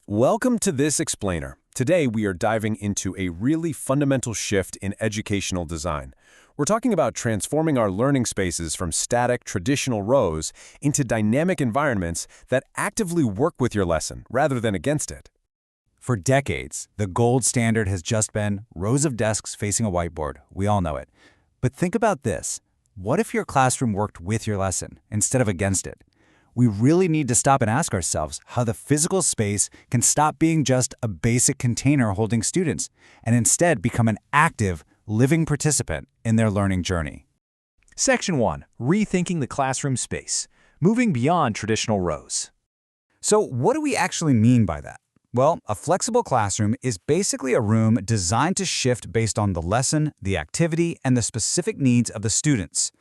Welcome to This Explainer. Today we are diving into a really fundamental shift in educational design. We're talking about transforming our learning spaces from static, traditional rows into dynamic environments that actively work with your lesson rather than against it. For decades, the gold standard has just been rows of desks facing a whiteboard. We all know it. But think about this. What if your classroom worked with your lesson instead of against it? We really need to stop and ask ourselves how the physical space can stop being just a basic container holding students and instead become an active, living participant in their learning journey. Section 1. Rethinking the classroom space. Moving beyond traditional rows. So what do we actually mean by that? Well, a flexible classroom is basically a room designed to shift based on the lesson, the activity, and the specific needs of the students.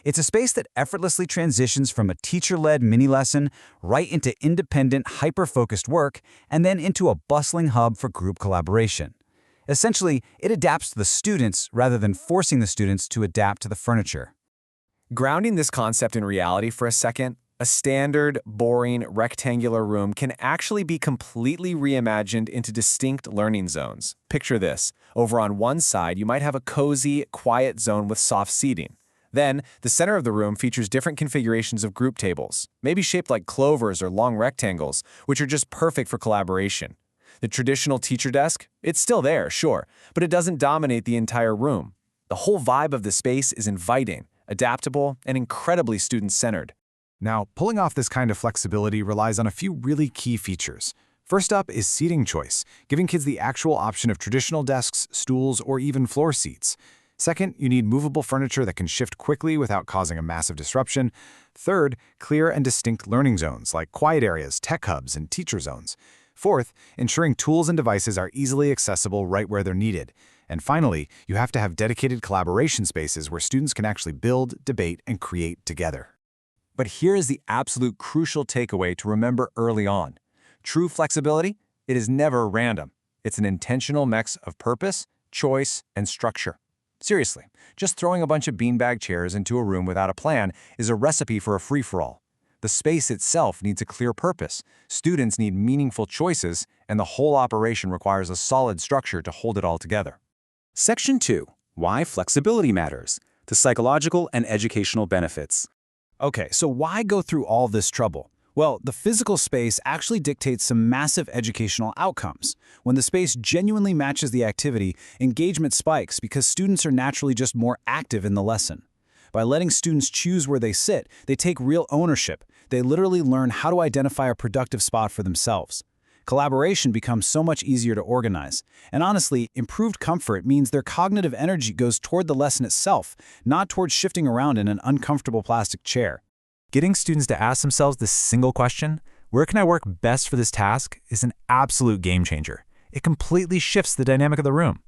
It's a space that effortlessly transitions from a teacher-led mini-lesson right into independent, hyper-focused work and then into a bustling hub for group collaboration. Essentially, it adapts to the students rather than forcing the students to adapt to the furniture. Grounding this concept in reality for a second, a standard, boring, rectangular room can actually be completely reimagined into distinct learning zones. Picture this. Over on one side, you might have a cozy, quiet zone with soft seating. Then, the center of the room features different configurations of group tables, maybe shaped like clovers or long rectangles, which are just perfect for collaboration. The traditional teacher desk, it's still there, sure, but it doesn't dominate the entire room. The whole vibe of the space is inviting, adaptable, and incredibly student-centered. Now, pulling off this kind of flexibility relies on a few really key features. First up is seating choice, giving kids the actual option of traditional desks, stools, or even floor seats. Second, you need movable furniture that can shift quickly without causing a massive disruption. Third, clear and distinct learning zones like quiet areas, tech hubs, and teacher zones. Fourth, ensuring tools and devices are easily accessible right where they're needed. And finally, you have to have dedicated collaboration spaces where students can actually build, debate, and create together. But here is the absolute crucial takeaway to remember early on. True flexibility, it is never random. It's an intentional mix of purpose, choice, and structure. Seriously, just throwing a bunch of beanbag chairs into a room without a plan is a recipe for a free-for-all. The space itself needs a clear purpose, students need meaningful choices, and the whole operation requires a solid structure to hold it all together. Section 2. Why flexibility matters. The psychological and educational benefits. Okay, so why go through all this trouble? Well, the physical space actually dictates some massive educational outcomes. When the space genuinely matches the activity, engagement spikes because students are naturally just more active in the lesson. By letting students choose where they sit, they take real ownership. They literally learn how to identify a productive spot for themselves. Collaboration becomes so much easier to organize. And honestly, improved comfort means their cognitive energy goes toward the lesson itself, not toward shifting around in an uncomfortable plastic chair. Getting students to ask themselves this single question, where can I work best for this task, is an absolute game changer. It completely shifts the dynamic of the room.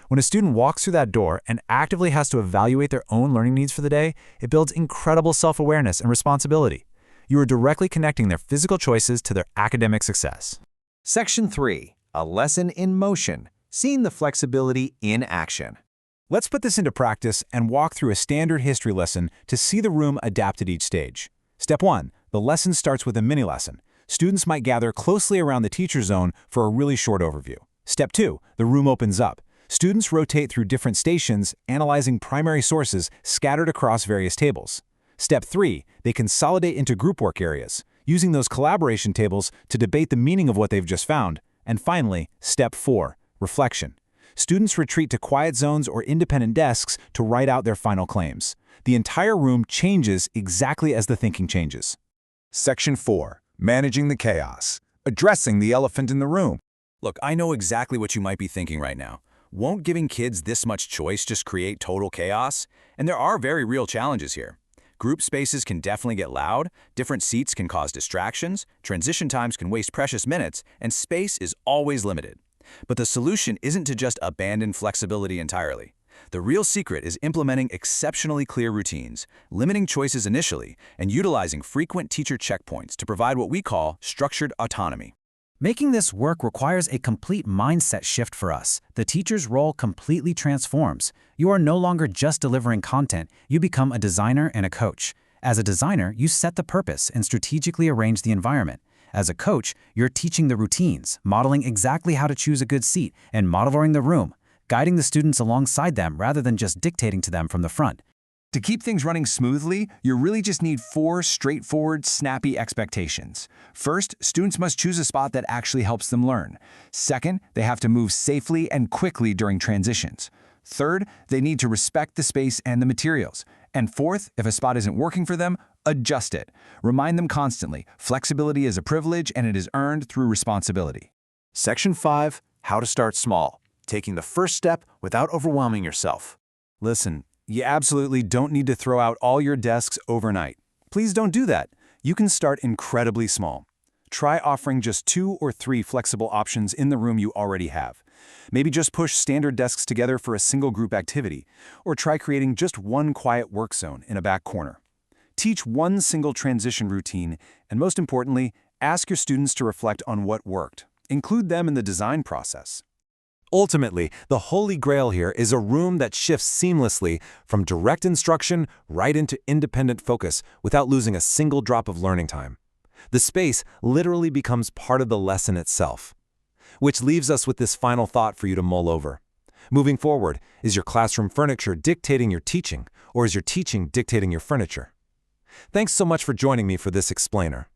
When a student walks through that door and actively has to evaluate their own learning needs for the day, it builds incredible self-awareness and responsibility. You are directly connecting their physical choices to their academic success. Section 3. A lesson in motion. Seeing the flexibility in action. Let's put this into practice and walk through a standard history lesson to see the room adapt at each stage. Step 1. The lesson starts with a mini-lesson. Students might gather closely around the teacher zone for a really short overview. Step 2. The room opens up. Students rotate through different stations, analyzing primary sources scattered across various tables. Step 3. They consolidate into group work areas, using those collaboration tables to debate the meaning of what they've just found. And finally, Step 4. Reflection. Students retreat to quiet zones or independent desks to write out their final claims. The entire room changes exactly as the thinking changes. Section 4. Managing the chaos. Addressing the elephant in the room. Look, I know exactly what you might be thinking right now. Won't giving kids this much choice just create total chaos? And there are very real challenges here. Group spaces can definitely get loud, different seats can cause distractions, transition times can waste precious minutes, and space is always limited. But the solution isn't to just abandon flexibility entirely. The real secret is implementing exceptionally clear routines, limiting choices initially, and utilizing frequent teacher checkpoints to provide what we call structured autonomy. Making this work requires a complete mindset shift for us. The teacher's role completely transforms. You are no longer just delivering content, you become a designer and a coach. As a designer, you set the purpose and strategically arrange the environment. As a coach, you're teaching the routines, modeling exactly how to choose a good seat, and monitoring the room, guiding the students alongside them rather than just dictating to them from the front. To keep things running smoothly, you really just need 4 straightforward, snappy expectations. First, students must choose a spot that actually helps them learn. Second, they have to move safely and quickly during transitions. Third, they need to respect the space and the materials. And fourth, if a spot isn't working for them, adjust it. Remind them constantly, flexibility is a privilege and it is earned through responsibility. Section 5, How to Start Small. Taking the first step without overwhelming yourself. Listen, you absolutely don't need to throw out all your desks overnight. Please don't do that. You can start incredibly small. Try offering just 2 or 3 flexible options in the room you already have. Maybe just push standard desks together for a single group activity, or try creating just one quiet work zone in a back corner. Teach one single transition routine, and most importantly, ask your students to reflect on what worked. Include them in the design process. Ultimately, the holy grail here is a room that shifts seamlessly from direct instruction right into independent focus without losing a single drop of learning time. The space literally becomes part of the lesson itself. Which leaves us with this final thought for you to mull over. Moving forward, is your classroom furniture dictating your teaching, or is your teaching dictating your furniture? Thanks so much for joining me for this explainer.